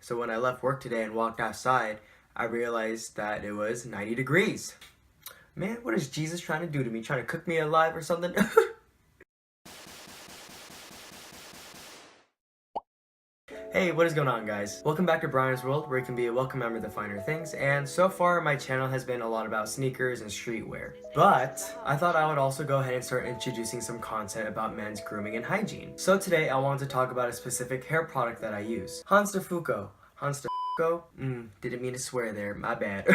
So when I left work today and walked outside, I realized that it was 90 degrees. Man, what is Jesus trying to do to me? Trying to cook me alive or something? Hey, what is going on, guys? Welcome back to Brian's World, where you can be a welcome member of the finer things, and so far my channel has been a lot about sneakers and streetwear. But I thought I would also go ahead and start introducing some content about men's grooming and hygiene. So today I wanted to talk about a specific hair product that I use. Hanz De Fuko. Hanz De Fuko? Didn't mean to swear there, my bad.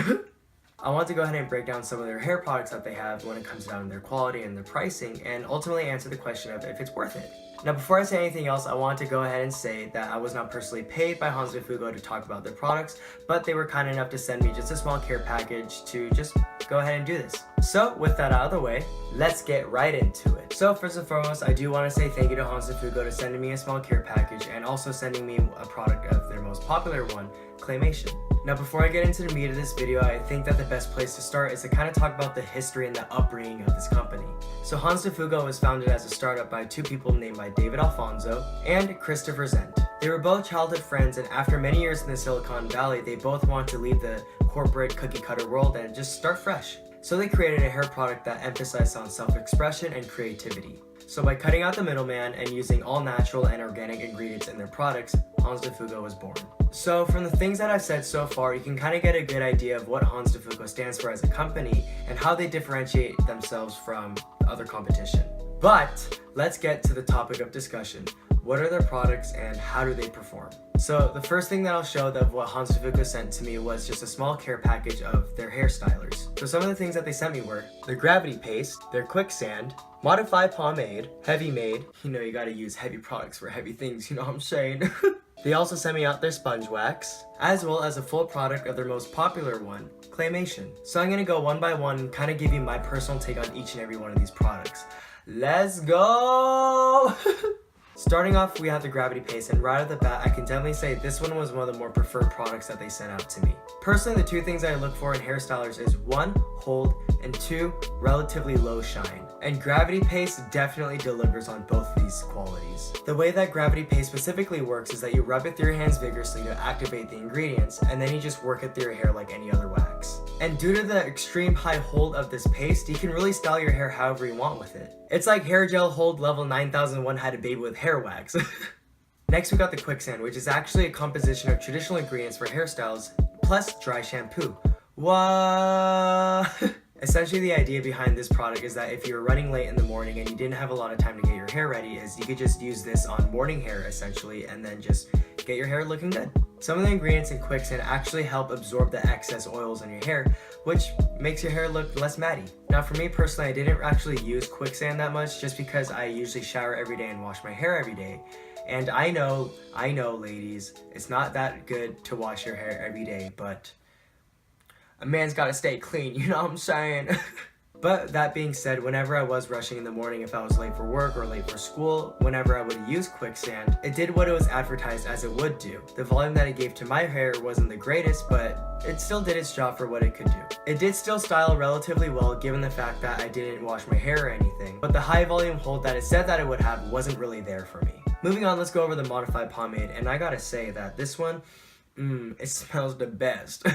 I want to go ahead and break down some of their hair products that they have when it comes down to their quality and their pricing, and ultimately answer the question of if it's worth it. Now, before I say anything else, I want to go ahead and say that I was not personally paid by Hanz De Fuko to talk about their products, but they were kind enough to send me just a small care package to just go ahead and do this. So, with that out of the way, let's get right into it. So, first and foremost, I do want to say thank you to Hanz De Fuko to sending me a small care package and also sending me a product of their most popular one, Claymation. Now, before I get into the meat of this video, I think that the best place to start is to kind of talk about the history and the upbringing of this company. So Hanz De Fuko was founded as a startup by two people named by David Alfonso and Christopher Zent. They were both childhood friends, and after many years in the Silicon Valley, they both wanted to leave the corporate cookie cutter world and just start fresh. So they created a hair product that emphasized on self-expression and creativity. So by cutting out the middleman and using all natural and organic ingredients in their products, Hanz De Fuko was born. So from the things that I've said so far, you can kind of get a good idea of what Hanz De Fuko stands for as a company and how they differentiate themselves from other competition. But let's get to the topic of discussion. What are their products and how do they perform? So the first thing that I'll show of what Hanz De Fuko sent to me was just a small care package of their hair stylers. So some of the things that they sent me were their gravity paste, their quicksand, modified pomade, heavy made. You know, you gotta use heavy products for heavy things, you know what I'm saying? They also sent me out their sponge wax, as well as a full product of their most popular one, Claymation. So I'm gonna go one by one and kind of give you my personal take on each and every one of these products. Let's go! Starting off, we have the gravity paste, and right off the bat, I can definitely say this one was one of the more preferred products that they sent out to me. Personally, the two things I look for in hairstylers is 1, hold, and 2, relatively low shine. And gravity paste definitely delivers on both of these qualities. The way that gravity paste specifically works is that you rub it through your hands vigorously to activate the ingredients, and then you just work it through your hair like any other wax. And due to the extreme high hold of this paste, you can really style your hair however you want with it. It's like hair gel hold level 9001 had a baby with hair wax. Next, we got the quicksand, which is actually a composition of traditional ingredients for hairstyles plus dry shampoo. What? Essentially, the idea behind this product is that if you're running late in the morning and you didn't have a lot of time to get your hair ready, is you could just use this on morning hair essentially and then just get your hair looking good. Some of the ingredients in quicksand actually help absorb the excess oils in your hair, which makes your hair look less matty. Now for me personally, I didn't actually use quicksand that much just because I usually shower every day and wash my hair every day. And I know ladies, it's not that good to wash your hair every day, but a man's gotta stay clean, you know what I'm saying? But that being said, whenever I was rushing in the morning, if I was late for work or late for school, whenever I would use quicksand, it did what it was advertised as it would do. The volume that it gave to my hair wasn't the greatest, but it still did its job for what it could do. It did still style relatively well given the fact that I didn't wash my hair or anything, but the high volume hold that it said that it would have wasn't really there for me. Moving on, let's go over the modified pomade, and I gotta say that this one, it smells the best.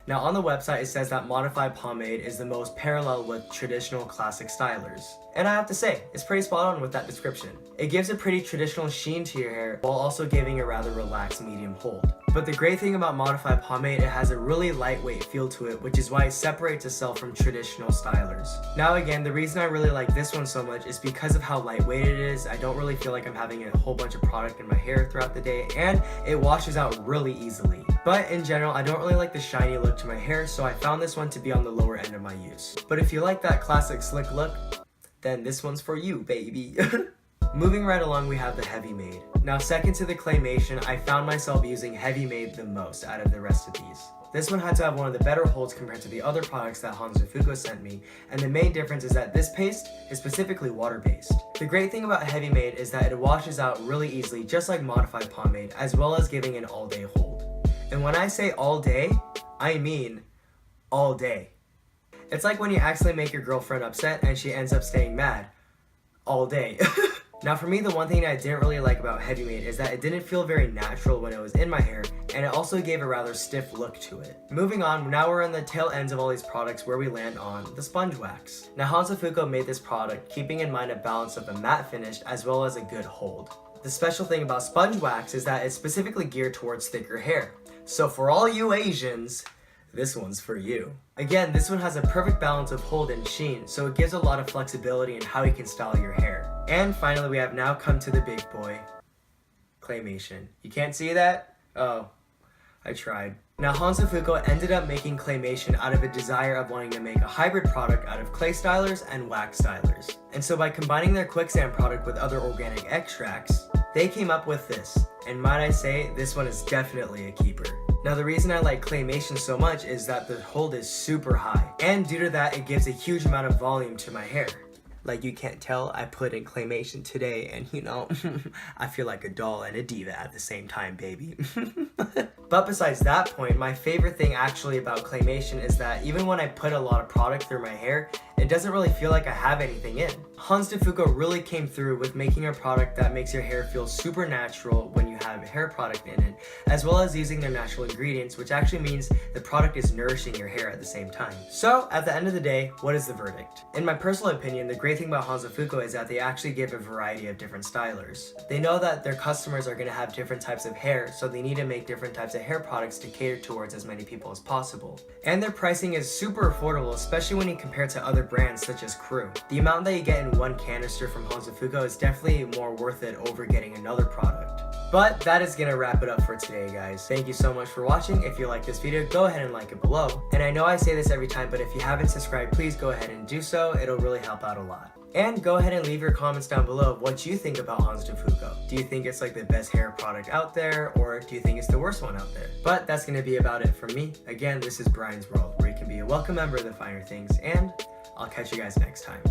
Now on the website it says that modified pomade is the most parallel with traditional classic stylers. And I have to say, it's pretty spot on with that description. It gives a pretty traditional sheen to your hair while also giving a rather relaxed medium hold. But the great thing about modified pomade, it has a really lightweight feel to it, which is why it separates itself from traditional stylers. Now again, the reason I really like this one so much is because of how lightweight it is. I don't really feel like I'm having a whole bunch of product in my hair throughout the day, and it washes out really easily. But in general, I don't really like the shiny look to my hair, so I found this one to be on the lower end of my use. But if you like that classic slick look, then this one's for you, baby. Moving right along, we have the Heavy Made. Now second to the Claymation, I found myself using Heavy Made the most out of the rest of these. This one had to have one of the better holds compared to the other products that Hanz De Fuko sent me, and the main difference is that this paste is specifically water-based. The great thing about Heavy Made is that it washes out really easily, just like modified pomade, as well as giving an all-day hold. And when I say all day, I mean all day. It's like when you accidentally make your girlfriend upset and she ends up staying mad all day. Now for me, the one thing I didn't really like about Heavy Made is that it didn't feel very natural when it was in my hair, and it also gave a rather stiff look to it. Moving on, now we're on the tail ends of all these products where we land on the sponge wax. Now Hanz De Fuko made this product keeping in mind a balance of a matte finish as well as a good hold. The special thing about sponge wax is that it's specifically geared towards thicker hair. So for all you Asians, this one's for you. Again, this one has a perfect balance of hold and sheen, so it gives a lot of flexibility in how you can style your hair. And finally, we have now come to the big boy, claymation. You can't see that? Oh, I tried. Now Hanz De Fuko ended up making claymation out of a desire of wanting to make a hybrid product out of clay stylers and wax stylers. And so by combining their quicksand product with other organic extracts, they came up with this. And might I say, this one is definitely a keeper. Now the reason I like claymation so much is that the hold is super high, and due to that it gives a huge amount of volume to my hair. Like you can't tell, I put in claymation today and you know, I feel like a doll and a diva at the same time, baby. But besides that point, my favorite thing actually about claymation is that even when I put a lot of product through my hair, it doesn't really feel like I have anything in. Hanz De Fuko really came through with making a product that makes your hair feel super natural when you have a hair product in it, as well as using their natural ingredients, which actually means the product is nourishing your hair at the same time. So at the end of the day, what is the verdict? In my personal opinion, the great thing about Hanz De Fuko is that they actually give a variety of different stylers. They know that their customers are going to have different types of hair, so they need to make different types of hair products to cater towards as many people as possible. And their pricing is super affordable, especially when you compare it to other brands such as Crew. The amount that you get in one canister from Hanz De Fuko is definitely more worth it over getting another product. But that is gonna wrap it up for today, guys. Thank you so much for watching. If you like this video, go ahead and like it below. And I know I say this every time, but if you haven't subscribed, please go ahead and do so. It'll really help out a lot. And go ahead and leave your comments down below of what you think about Hanz De Fuko. Do you think it's like the best hair product out there, or do you think it's the worst one out there? But that's gonna be about it from me. Again, this is Brian's World, where you can be a welcome member of the finer things, and I'll catch you guys next time.